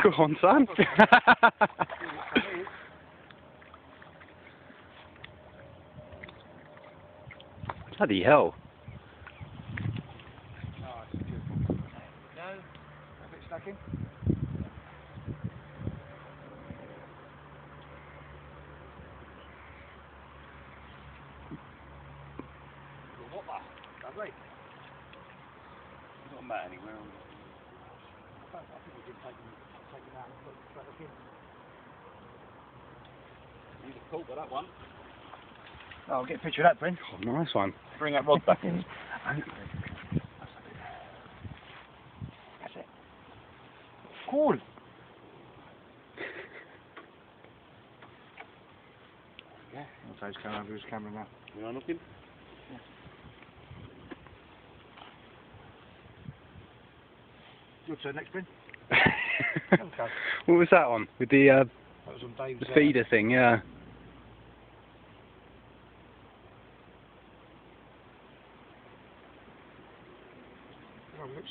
Go on, son. Bloody hell. Oh, it's beautiful. No, a bit stuck in. What the? Lovely. Not mat anywhere. I think we can take him out and put it straight back in. Need a call for that one. Oh, I'll get a picture of that, Bryn. Oh, nice one. Bring that rod back in. That's it. Cool. Yeah, I'll take his camera over his camera now. You are looking? Yeah. Your turn next, Bryn. What was that on? With the That was on Dave's feeder thing, yeah. Oh, looks